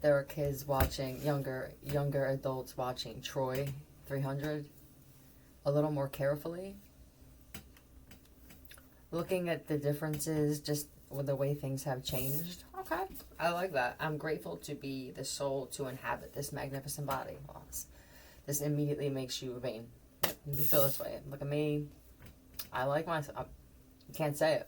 There are kids watching, younger adults watching Troy 300 a little more carefully, looking at the differences just with the way things have changed. Okay, I like that. I'm grateful to be the soul to inhabit this magnificent body. Well, this immediately makes you vain. You feel this way. Look at me. I like myself. You can't say it.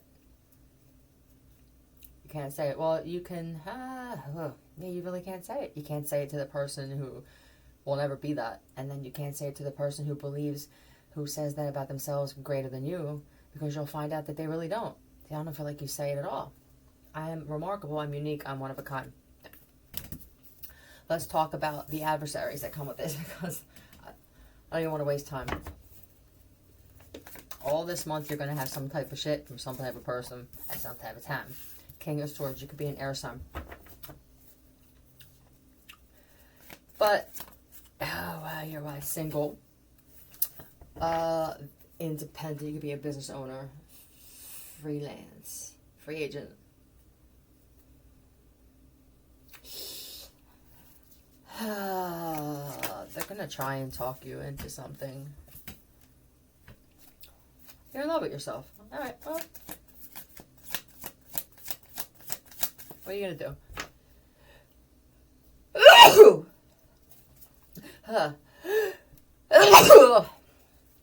You can't say it. Well, you can. Yeah, you really can't say it. You can't say it to the person who will never be that, and then you can't say it to the person who believes, who says that about themselves greater than you, because you'll find out that they really don't. They don't feel like you say it at all. I am remarkable. I'm unique. I'm one of a kind. Let's talk about the adversaries that come with this, because I don't even want to waste time. All this month, you're going to have some type of shit from some type of person at some type of time. King of Swords, you could be an air sign. But, oh wow, you're right, single. Independent, you could be a business owner. Freelance. Free agent. They're going to try and talk you into something. You're in love with yourself. Alright, well. What are you going to do?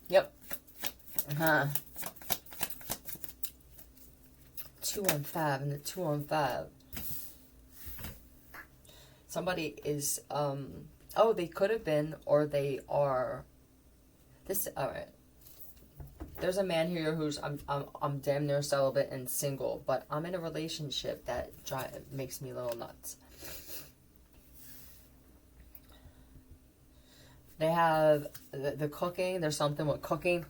Yep. 2 on 5, and the 2 on 5. Somebody is, oh, they could have been, or they are. This, alright. There's a man here who's, I'm damn near celibate and single, but I'm in a relationship that makes me a little nuts. They have the cooking. There's something with cooking.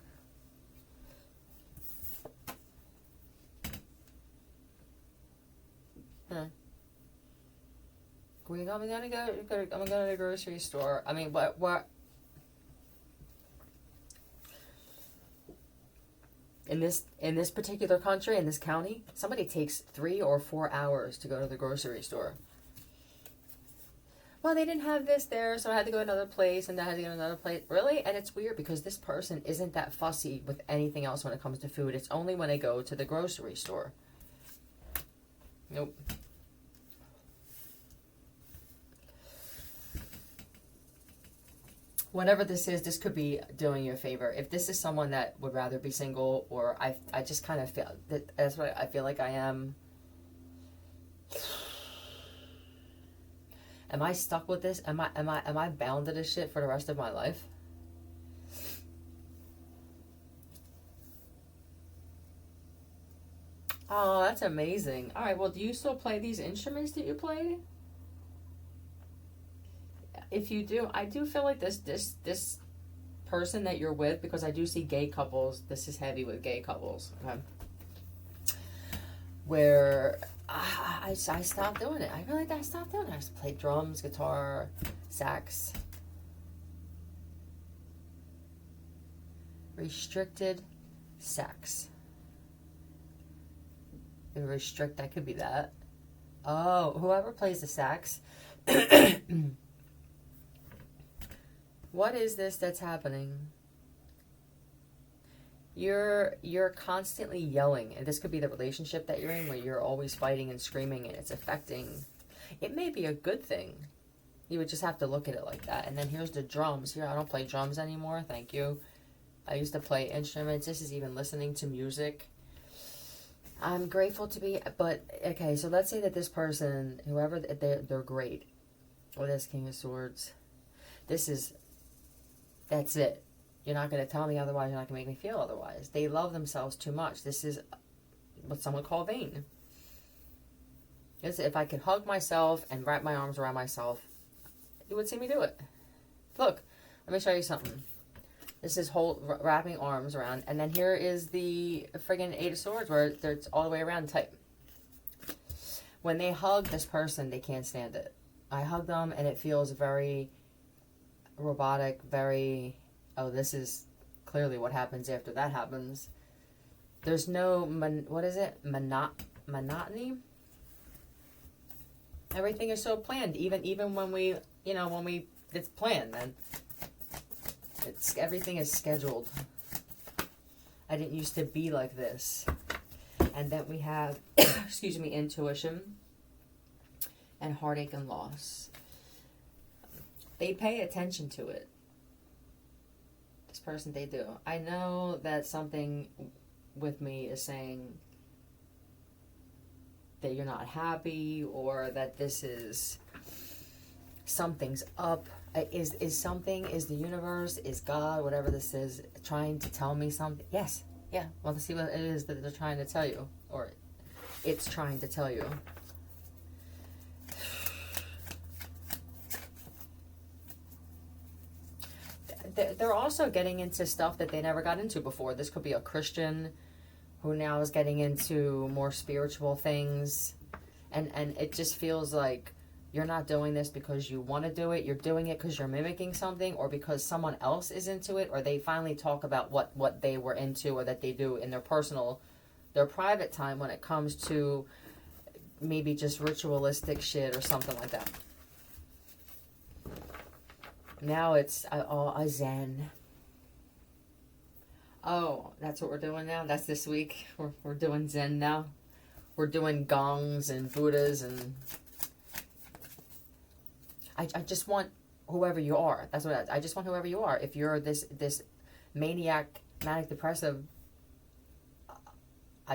I'm gonna go to the grocery store. I mean, what? In this particular country, in this county, somebody takes 3 or 4 hours to go to the grocery store. Well, they didn't have this there, so I had to go to another place, and I had to go to another place. Really? And it's weird because this person isn't that fussy with anything else when it comes to food. It's only when they go to the grocery store. Nope. Whatever this is, this could be doing you a favor. If this is someone that would rather be single, or I just kind of feel that's what I feel like I am. Am I stuck with this? Am I bound to this shit for the rest of my life? Oh, that's amazing. All right, well, do you still play these instruments that you played? If you do, I do feel like this person that you're with, because I do see gay couples. This is heavy with gay couples. Okay. Where I stopped doing it. I really stopped doing it. I just played drums, guitar, sax. Restricted sax. That could be that. Oh, whoever plays the sax. What is this that's happening? You're constantly yelling, and this could be the relationship that you're in, where you're always fighting and screaming, and it's affecting. It may be a good thing. You would just have to look at it like that. And then here's the drums. Here, I don't play drums anymore. Thank you. I used to play instruments. This is even listening to music. I'm grateful to be, but okay. So let's say that this person, whoever they're great. Or this King of Swords. That's it. You're not going to tell me otherwise. You're not going to make me feel otherwise. They love themselves too much. This is what some would call vain. If I could hug myself and wrap my arms around myself, you would see me do it. Look, let me show you something. This is wrapping arms around. And then here is the friggin' 8 of Swords, where it's all the way around tight. When they hug this person, they can't stand it. I hug them, and it feels very robotic, very, oh, this is clearly what happens after that happens. There's no, monotony? Everything is so planned. Even when we, when we, it's planned, then everything is scheduled. I didn't used to be like this. And then we have, excuse me, intuition and heartache and loss. They pay attention to it. This person, they do. I know that something with me is saying that you're not happy, or that this is, something's up. Is the universe, is God, whatever this is, trying to tell me something? Yes. Yeah. Well, let's see what it is that they're trying to tell you, or it's trying to tell you. They're also getting into stuff that they never got into before. This could be a Christian who now is getting into more spiritual things. And it just feels like you're not doing this because you want to do it. You're doing it because you're mimicking something, or because someone else is into it, or they finally talk about what they were into, or that they do in their private time when it comes to maybe just ritualistic shit or something like that. Now it's a Zen. Oh, that's what we're doing now? That's this week? We're doing Zen now? We're doing gongs and Buddhas, and I just want whoever you are. That's what I just want whoever you are. If you're this maniac, manic depressive,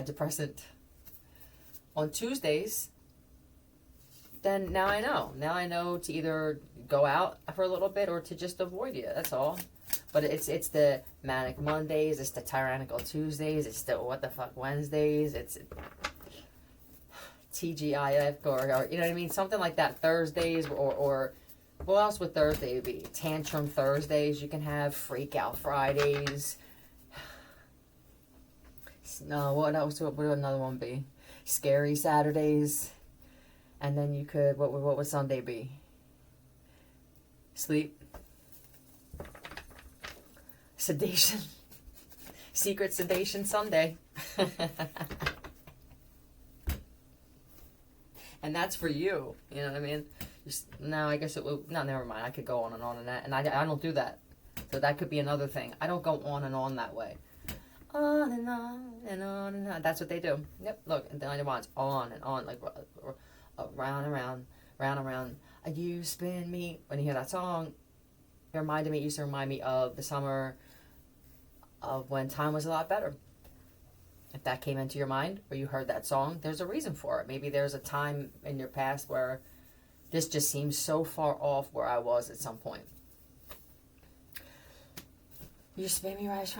depressant on Tuesdays, then now I know. Now I know to either go out for a little bit or to just avoid you. That's all. But it's the manic Mondays, it's the tyrannical Tuesdays, it's the what the fuck Wednesdays, it's TGIF or you know what I mean, something like that. Thursdays, or what else would Thursday be? Tantrum Thursdays. You can have freak out Fridays. No, what else? What would another one be? Scary Saturdays. And then you could, what would Sunday be? Sleep. Sedation. Secret sedation Sunday. And that's for you. You know what I mean? No, I guess it would, no, never mind. I could go on and that. And I don't do that. So that could be another thing. I don't go on and on that way. On and on and on and on. That's what they do. Yep, look, and then I want on and on, like round and round, round and round. You spin me. When you hear that song, it used to remind me of the summer of when time was a lot better. If that came into your mind, or you heard that song, there's a reason for it. Maybe there's a time in your past where this just seems so far off where I was at some point. You spin me right.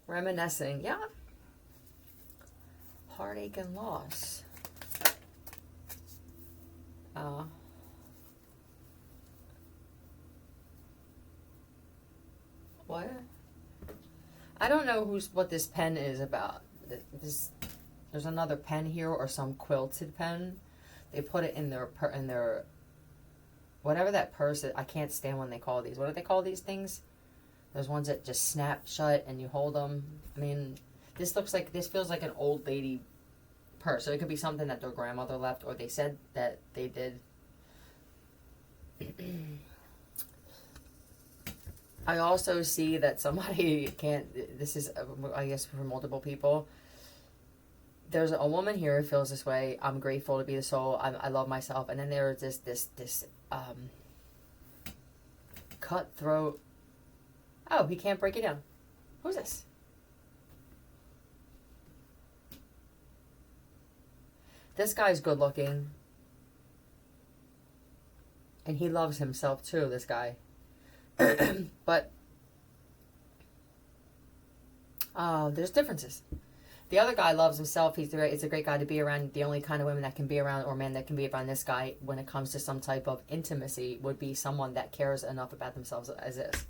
Reminiscing. Yeah. Heartache and loss. What? I don't know what this pen is about. There's another pen here, or some quilted pen. They put it in their whatever that purse is. I can't stand when they call these. What do they call these things? Those ones that just snap shut and you hold them. I mean, this feels like an old lady purse. So it could be something that their grandmother left, or they said that they did. I also see that somebody this is, I guess, for multiple people. There's a woman here who feels this way. I'm grateful to be the soul. I love myself. And then there's this cutthroat. Oh, he can't break it down. Who's this? This guy's good looking. And he loves himself too, this guy. But there's differences. The other guy loves himself. It's a great guy to be around. The only kind of women that can be around, or men that can be around this guy when it comes to some type of intimacy, would be someone that cares enough about themselves as this.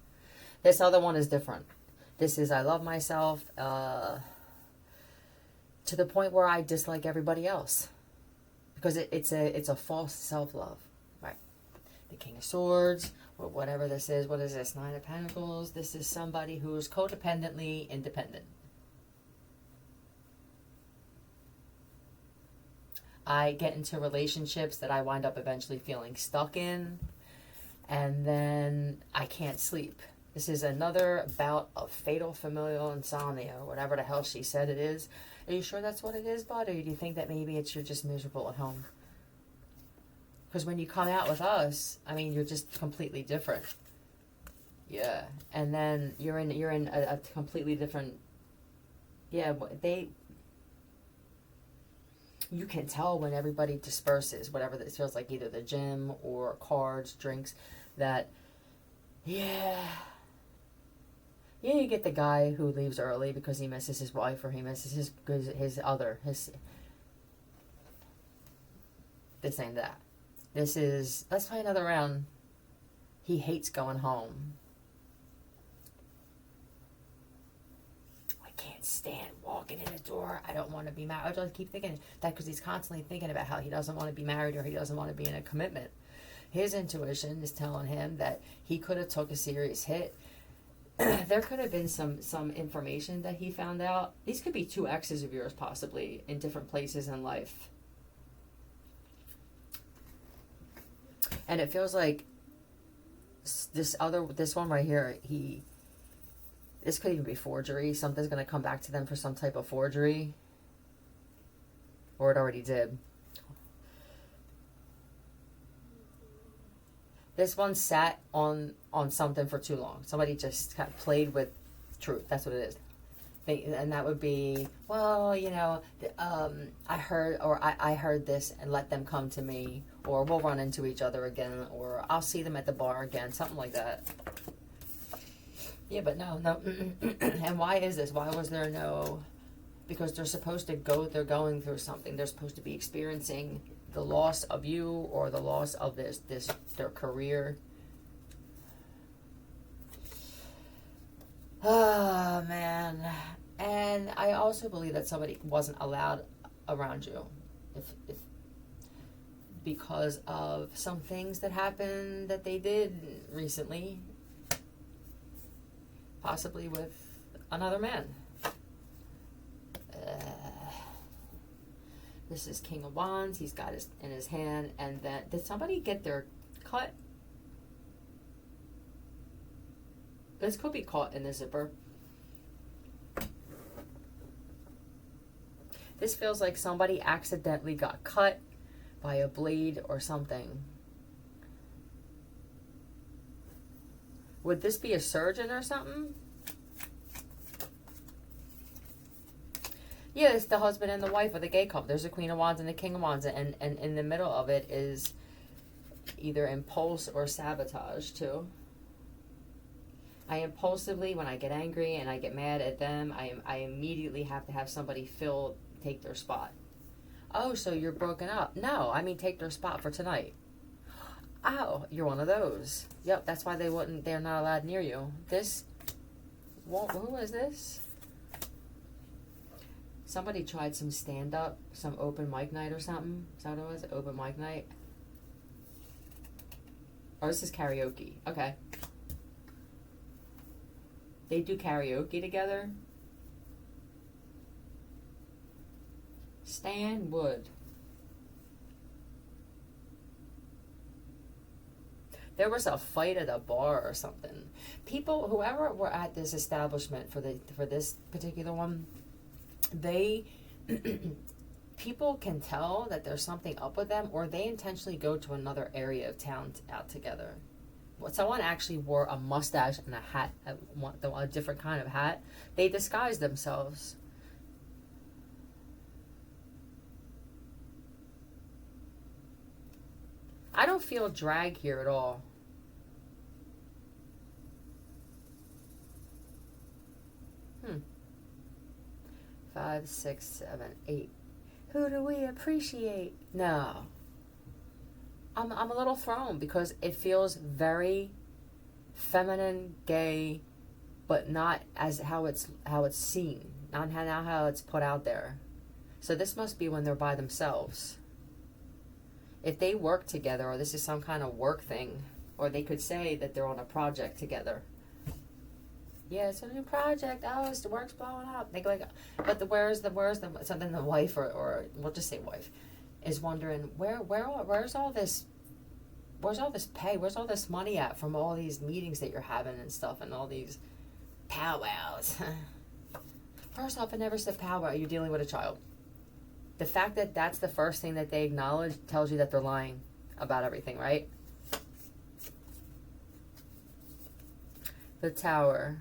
This other one is different. This is, I love myself to the point where I dislike everybody else, because it's a false self-love, right? The King of Swords, or whatever this is. What is this? Nine of Pentacles. This is somebody who is codependently independent. I get into relationships that I wind up eventually feeling stuck in, and then I can't sleep. This is another bout of fatal familial insomnia, or whatever the hell she said it is. Are you sure that's what it is, bud? Or do you think that maybe it's you're just miserable at home? Because when you come out with us, I mean, you're just completely different. Yeah, and then you're in a completely different. Yeah, you can tell when everybody disperses, whatever this feels like, either the gym or cards, drinks, that, yeah, you get the guy who leaves early because he misses his wife or he misses his this ain't that. This is, let's play another round. He hates going home. Can't stand walking in the door. I don't want to be married. I just keep thinking that because he's constantly thinking about how he doesn't want to be married or he doesn't want to be in a commitment. His intuition is telling him that he could have took a serious hit. There could have been some information that he found out. These could be two exes of yours possibly in different places in life. And it feels like this one right here, this could even be forgery. Something's going to come back to them for some type of forgery. Or it already did. This one sat on something for too long. Somebody just kind of played with truth. That's what it is. And that would be, well, you know, I heard this and let them come to me. Or we'll run into each other again. Or I'll see them at the bar again. Something like that. Yeah, but no. And why is this? Why was there no? Because they're supposed to they're going through something. They're supposed to be experiencing the loss of you or the loss of their career. Oh, man. And I also believe that somebody wasn't allowed around you if because of some things that happened that they did recently. Possibly with another man. This is King of Wands. He's got his in his hand. And then, did somebody get their cut? This could be caught in the zipper. This feels like somebody accidentally got cut by a blade or something. Would this be a surgeon or something? Yeah, it's the husband and the wife of the gay couple. There's a Queen of Wands and the King of Wands. And in the middle of it is either impulse or sabotage, too. I impulsively, when I get angry and I get mad at them, I immediately have to have somebody take their spot. Oh, so you're broken up. No, I mean take their spot for tonight. Oh, you're one of those. Yep, that's why they're not allowed near you. Who is this? Somebody tried some stand-up, some open mic night or something. Is that what it was? Open mic night? Or this is karaoke. Okay. They do karaoke together. Stan Wood. There was a fight at a bar or something. People, whoever were at this establishment for this particular one, people can tell that there's something up with them, or they intentionally go to another area of town out together. Someone actually wore a mustache and a hat, a different kind of hat. They disguised themselves. I don't feel drag here at all. Five, 6, 7, 8. Who do we appreciate? No. I'm a little thrown because it feels very feminine, gay, but not as how it's seen, not how it's put out there. So this must be when they're by themselves. If they work together, or this is some kind of work thing, or they could say that they're on a project together. Yeah, it's a new project. Oh, the work's blowing up. They go like, but where's the something the wife or we'll just say wife. is wondering where's all this pay? Where's all this money at from all these meetings that you're having and stuff and all these powwows? First off, I never said powwow. You're dealing with a child. The fact that that's the first thing that they acknowledge tells you that they're lying about everything, right? The Tower.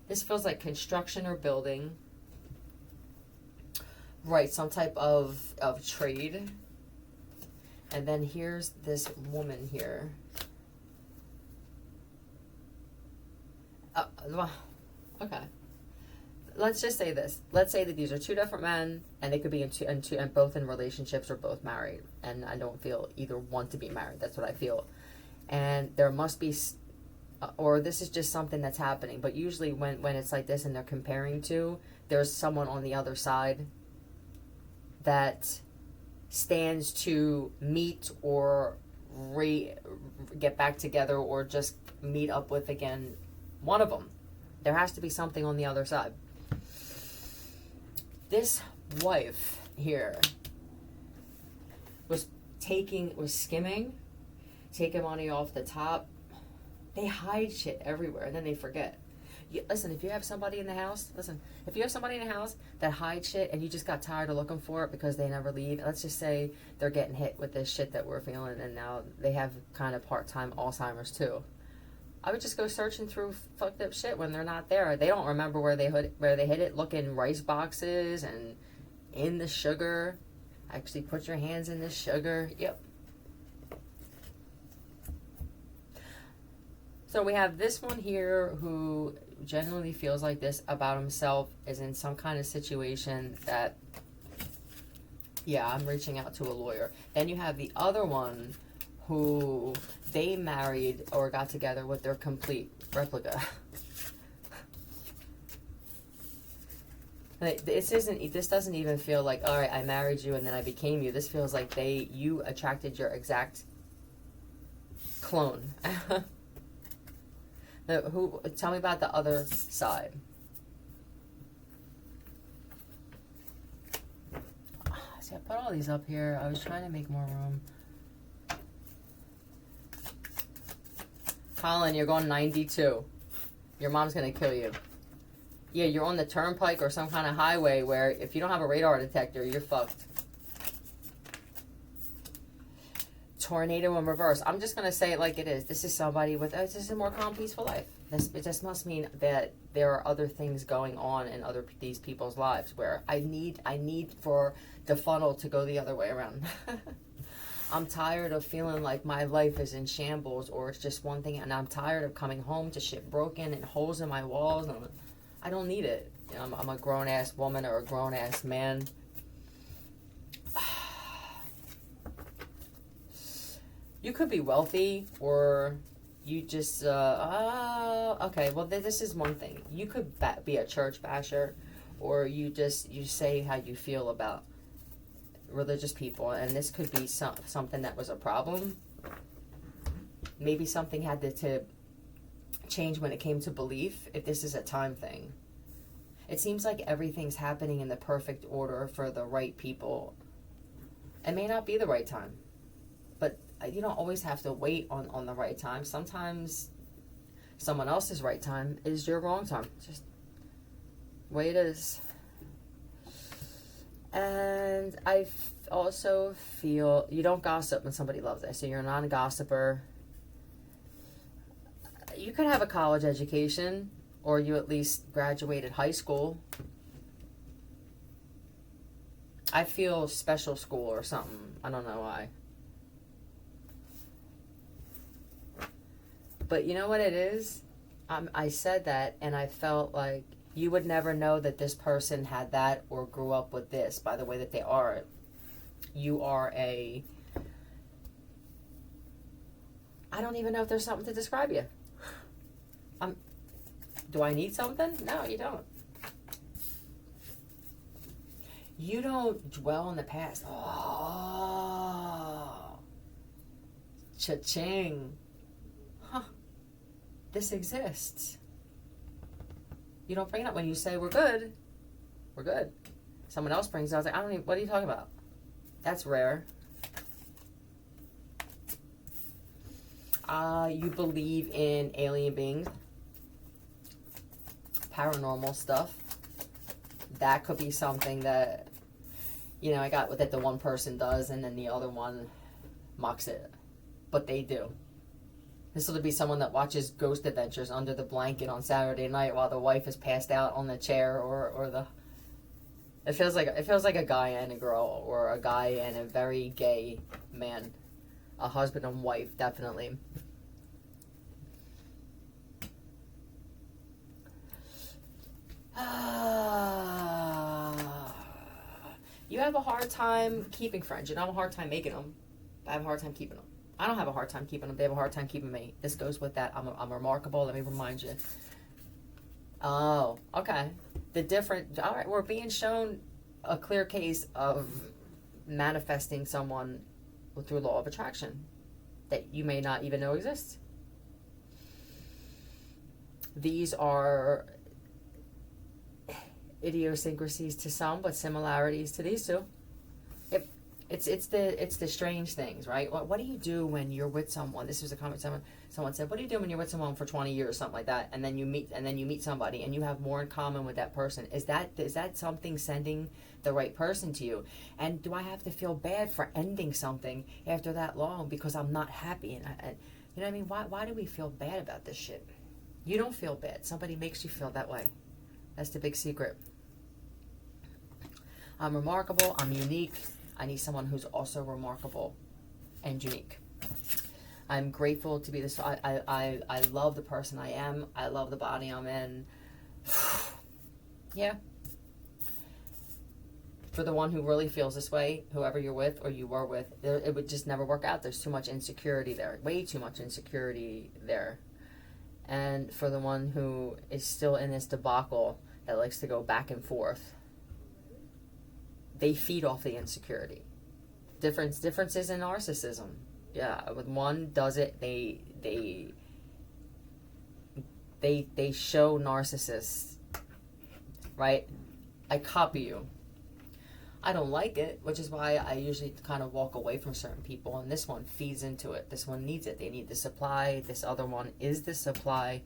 This feels like construction or building. Right, some type of trade. And then here's this woman here. Okay. Let's just say this. Let's say that these are two different men, and they could be and both in relationships or both married. And I don't feel either want to be married. That's what I feel. And there must be, or this is just something that's happening. But usually when it's like this and they're comparing to, there's someone on the other side that stands to meet or get back together or just meet up with again one of them. There has to be something on the other side. This wife here was skimming, taking money off the top. They hide shit everywhere and then they forget. Listen, if you have somebody in the house, that hides shit and you just got tired of looking for it because they never leave, let's just say they're getting hit with this shit that we're feeling and now they have kind of part-time Alzheimer's too. I would just go searching through fucked up shit when they're not there. They don't remember where they hid it. Look in rice boxes and in the sugar. Actually put your hands in the sugar. Yep. So we have this one here who genuinely feels like this about himself, is in some kind of situation that, yeah, I'm reaching out to a lawyer. Then you have the other one who they married or got together with their complete replica. This doesn't even feel like, all right, I married you and then I became you. This feels like you attracted your exact clone. Tell me about the other side. See, I put all these up here. I was trying to make more room. Colin, you're going 92. Your mom's going to kill you. Yeah, you're on the turnpike or some kind of highway where if you don't have a radar detector, you're fucked. Tornado in reverse. I'm just going to say it like it is. This is somebody with, this is a more calm, peaceful life. It just must mean that there are other things going on in these people's lives where I need for the funnel to go the other way around. I'm tired of feeling like my life is in shambles or it's just one thing, and I'm tired of coming home to shit broken and holes in my walls. And I don't need it. You know, I'm a grown-ass woman or a grown-ass man. You could be wealthy or you just, okay, well, this is one thing. You could be a church basher or you say how you feel about religious people, and this could be something that was a problem. Maybe something had to change when it came to belief, if this is a time thing. It seems like everything's happening in the perfect order for the right people. It may not be the right time, but you don't always have to wait on the right time. Sometimes someone else's right time is your wrong time. Just the way it is. And I also feel you don't gossip when somebody loves it. So you're a non-gossiper. You could have a college education, or you at least graduated high school. I feel special school or something. I don't know why. But you know what it is? I said that and I felt like you would never know that this person had that or grew up with this by the way that they are. You are I don't even know if there's something to describe you. Do I need something? No, you don't. You don't dwell in the past. Oh. Cha-ching. Huh. This exists. You don't bring it up. When you say we're good, we're good. Someone else brings it. I was like, I don't even, what are you talking about? That's rare. You believe in alien beings, paranormal stuff. That could be something that, you know, I got that the one person does and then the other one mocks it. But they do. This will be someone that watches Ghost Adventures under the blanket on Saturday night while the wife is passed out on the chair, or the. It feels like a guy and a girl, or a guy and a very gay man, a husband and wife, definitely. You have a hard time keeping friends. You don't have a hard time making them. I have a hard time keeping them. I don't have a hard time keeping them. They have a hard time keeping me. This goes with that. I'm remarkable. Let me remind you. Oh, okay. All right, we're being shown a clear case of manifesting someone through law of attraction that you may not even know exists. These are idiosyncrasies to some, but similarities to these two. It's the strange things, right? What do you do when you're with someone? This was a comment someone said. What do you do when you're with someone for 20 years, something like that, and then you meet somebody and you have more in common with that person? Is that something sending the right person to you? And do I have to feel bad for ending something after that long because I'm not happy? And you know what I mean? Why do we feel bad about this shit? You don't feel bad. Somebody makes you feel that way. That's the big secret. I'm remarkable. I'm unique. I need someone who's also remarkable and unique. I'm grateful to be this. I love the person I am. I love the body I'm in. Yeah. For the one who really feels this way, whoever you're with or you were with, it would just never work out. There's too much insecurity there. Way too much insecurity there. And for the one who is still in this debacle that likes to go back and forth, they feed off the insecurity. Differences in narcissism. Yeah, with one does it, they show narcissists, right? I copy you. I don't like it, which is why I usually kind of walk away from certain people, and this one feeds into it. This one needs it. They need the supply. This other one is the supply.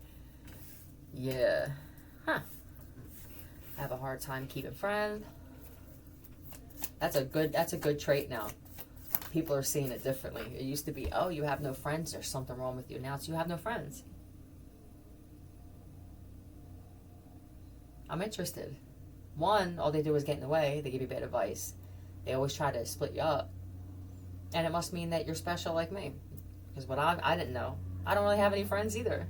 Yeah. Huh. I have a hard time keeping friends. That's a good trait now. People are seeing it differently. It used to be, oh, you have no friends, there's something wrong with you. Now it's you have no friends. I'm interested. One, all they do is get in the way. They give you bad advice. They always try to split you up. And it must mean that you're special like me. Because what I didn't know. I don't really have any friends either.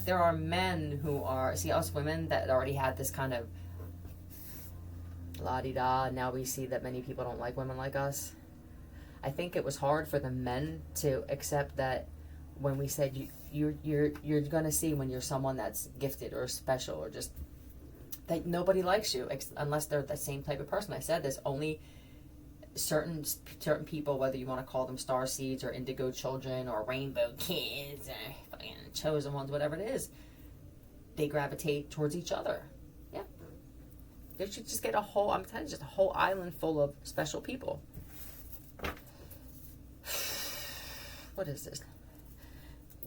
There are men who are, see, us women that already had this kind of la-di-da. Now we see that many people don't like women like us. I think it was hard for the men to accept that when we said you're gonna see when you're someone that's gifted or special or just that nobody likes you unless they're the same type of person. I said this, only certain people, whether you want to call them star seeds or indigo children or rainbow kids or fucking chosen ones, whatever it is, they gravitate towards each other. Yeah. They should just get I'm telling you, just a whole island full of special people. What is this?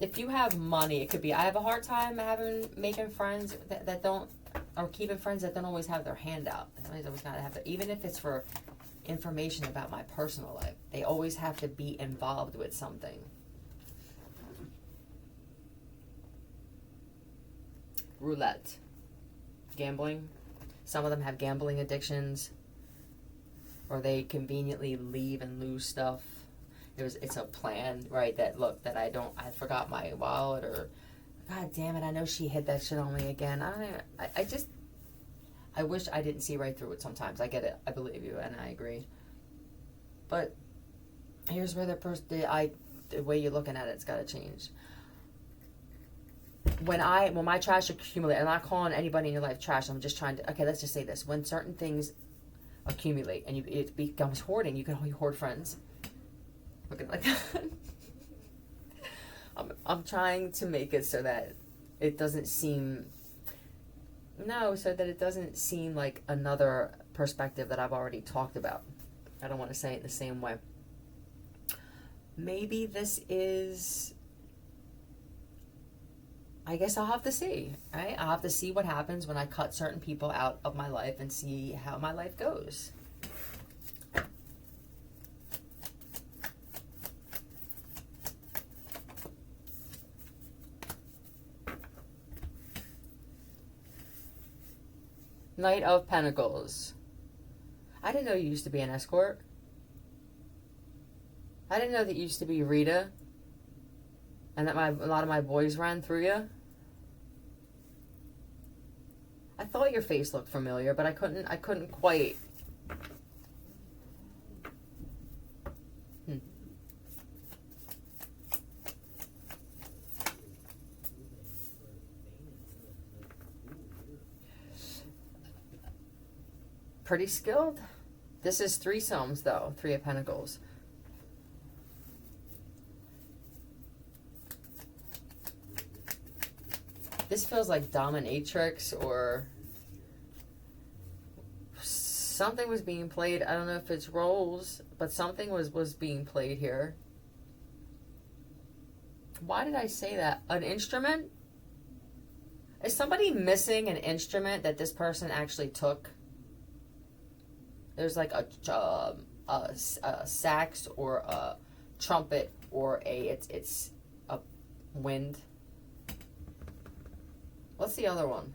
If you have money, it could be, I have a hard time making friends that don't, or keeping friends that don't always have their hand out. They always gotta have even if it's for information about my personal life, they always have to be involved with something. Roulette. Gambling. Some of them have gambling addictions, or they conveniently leave and lose stuff. It's a plan, right? That I forgot my wallet, or God damn it, I know she hit that shit on me again. I wish I didn't see right through it sometimes. I get it. I believe you, and I agree. But here's where the way you're looking at it's got to change. When my trash accumulates, I'm not calling anybody in your life trash. I'm just trying to. Okay, let's just say this: when certain things accumulate and it becomes hoarding, you can hoard friends. Looking like that. I'm trying to make it so that it doesn't seem No, so that it doesn't seem like another perspective that I've already talked about. I don't want to say it the same way. Maybe this is, I guess I'll have to see, right? I'll have to see what happens when I cut certain people out of my life and see how my life goes. Knight of Pentacles. I didn't know you used to be an escort. I didn't know that you used to be Rita and that a lot of my boys ran through you. I thought your face looked familiar, but I couldn't quite. Pretty skilled. This is threesomes, though. Three of Pentacles. This feels like dominatrix or something was being played. I don't know if it's roles, but something was being played here. Why did I say that? An instrument? Is somebody missing an instrument that this person actually took? There's like a sax or a trumpet or it's a wind. What's the other one?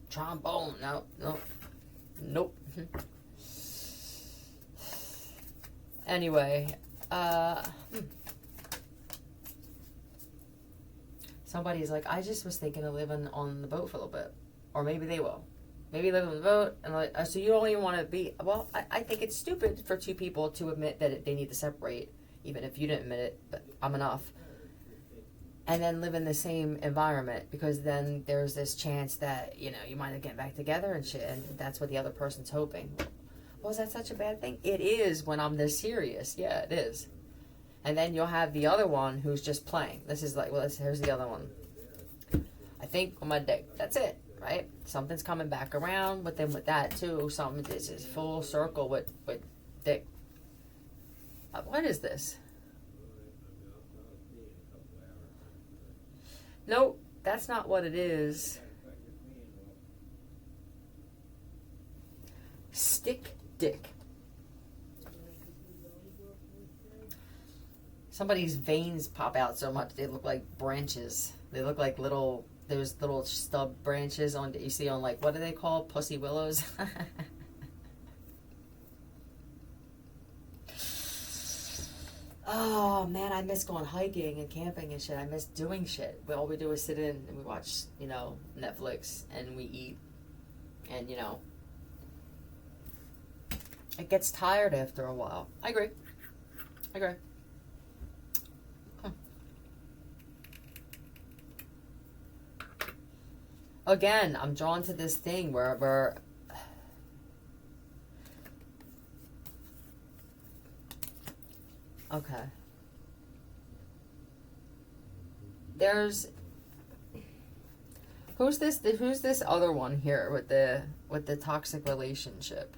Trombone. Nope. Anyway, somebody's like, I just was thinking of living on the boat for a little bit, or maybe they will. Maybe live on the boat, and like, so you don't even want to be. Well, I think it's stupid for two people to admit that they need to separate, even if you didn't admit it. But I'm enough. And then live in the same environment, because then there's this chance that you might get back together and shit, and that's what the other person's hoping. Well, is that such a bad thing? It is when I'm this serious. Yeah, it is. And then you'll have the other one who's just playing. This is like, well, here's the other one. I think on my dick. That's it. Right? Something's coming back around, but then with that too, something this is full circle with dick. What is this? Nope, that's not what it is. Stick dick. Somebody's veins pop out so much they look like branches. They look like there's little stub branches on you see on, like, what are they called? Pussy willows. Oh man, I miss going hiking and camping and shit. I miss doing shit. All we do is sit in and we watch, Netflix, and we eat, and it gets tired after a while. I agree. Again, I'm drawn to this thing where okay. Who's this other one here with the toxic relationship?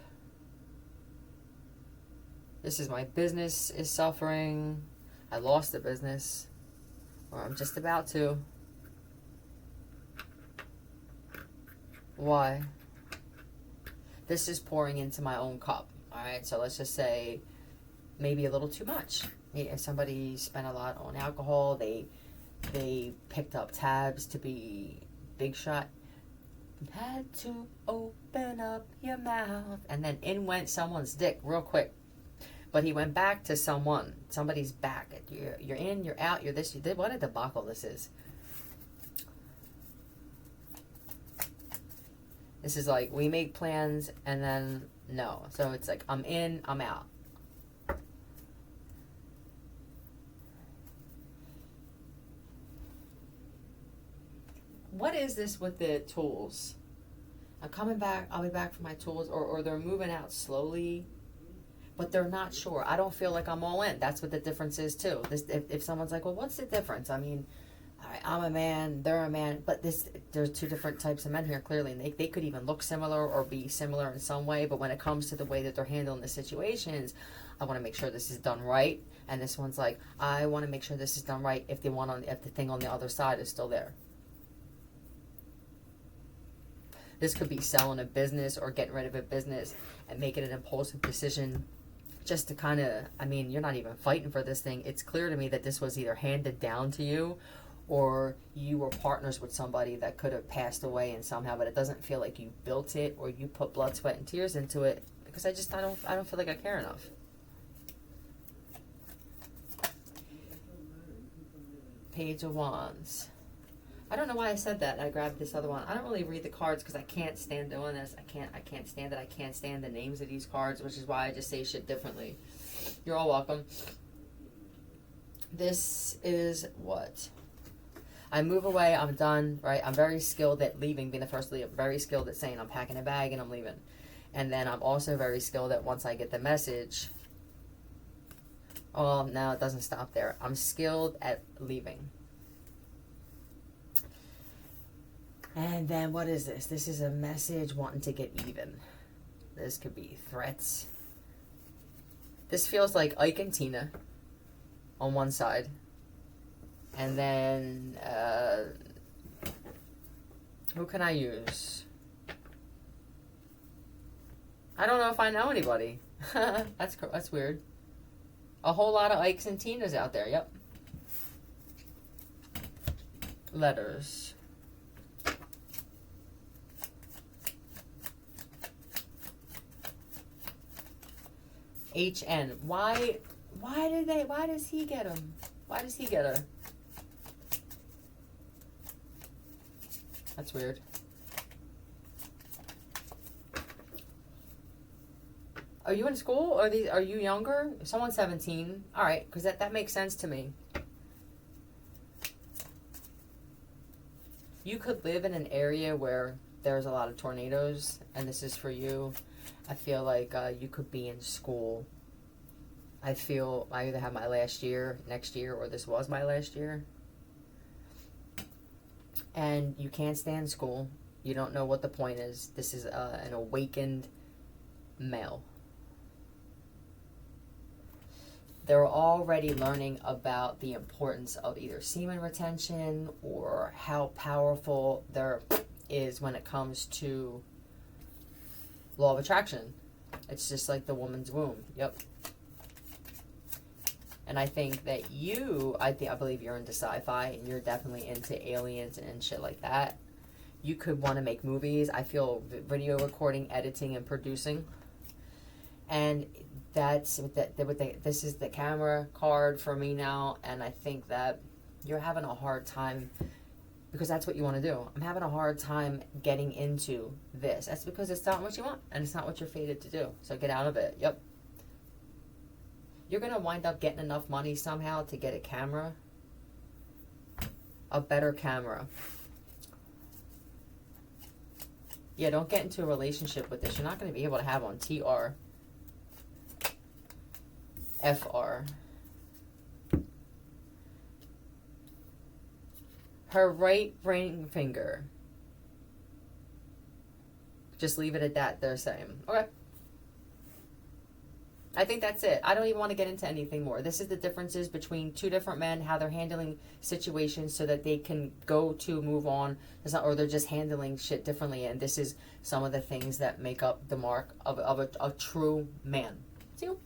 This is my business is suffering. I lost the business, or I'm just about to. Why? This is pouring into my own cup. Alright, so let's just say maybe a little too much. If somebody spent a lot on alcohol, they picked up tabs to be big shot. You had to open up your mouth. And then in went someone's dick real quick. But he went back to somebody's back. You're in, you're out, you're this, you did. What a debacle this is. This is like, we make plans and then no. So it's like, I'm in, I'm out. What is this with the tools? I'm coming back, I'll be back for my tools, or they're moving out slowly, but they're not sure. I don't feel like I'm all in. That's what the difference is too. If someone's like, well, what's the difference? I mean, all right, I'm a man, they're a man, but there's two different types of men here clearly, and they could even look similar or be similar in some way, but when it comes to the way that they're handling the situations, I want to make sure this is done right, and this one's like, I want to make sure this is done right if if the thing on the other side is still there. This could be selling a business or getting rid of a business and making an impulsive decision just to kind of, I mean, you're not even fighting for this thing. It's clear to me that this was either handed down to you or you were partners with somebody that could have passed away and somehow, but it doesn't feel like you built it or you put blood, sweat, and tears into it, because I don't feel like I care enough. Page of Wands. I don't know why I said that. I grabbed this other one. I don't really read the cards because I can't stand doing this. I can't stand it. I can't stand the names of these cards, which is why I just say shit differently. You're all welcome. This is what? I move away. I'm done. Right? I'm very skilled at leaving, being the first to leave. Very skilled at saying I'm packing a bag and I'm leaving. And then I'm also very skilled at once I get the message. Oh, no, it doesn't stop there. I'm skilled at leaving. And then what is this? This is a message wanting to get even. This could be threats. This feels like Ike and Tina on one side. And then, who can I use? I don't know if I know anybody. That's weird. A whole lot of Ikes and Tinas out there, yep. Letters. HN. Why does he get him? Why does he get her? That's weird. Are you in school? Are you younger? Someone's 17. All right, because that makes sense to me. You could live in an area where there's a lot of tornadoes, and this is for you. I feel like you could be in school. I feel I either have my last year next year or this was my last year. And you can't stand school. You don't know what the point is. This is an awakened male. They're already learning about the importance of either semen retention or how powerful there is when it comes to law of attraction. It's just like the woman's womb. Yep. And I think that I believe you're into sci-fi and you're definitely into aliens and shit like that. You could want to make movies. I feel video recording, editing, and producing. And this is the camera card for me now, and I think that you're having a hard time because that's what you want to do. I'm having a hard time getting into this. That's because it's not what you want, and it's not what you're fated to do. So get out of it. Yep. You're going to wind up getting enough money somehow to get a camera. A better camera. Yeah, don't get into a relationship with this. You're not going to be able to have on TR. FR. Her right ring finger. Just leave it at that, they're saying. Okay. I think that's it. I don't even want to get into anything more. This is the differences between two different men, how they're handling situations so that they can move on, or they're just handling shit differently. And this is some of the things that make up the mark of a true man. See you.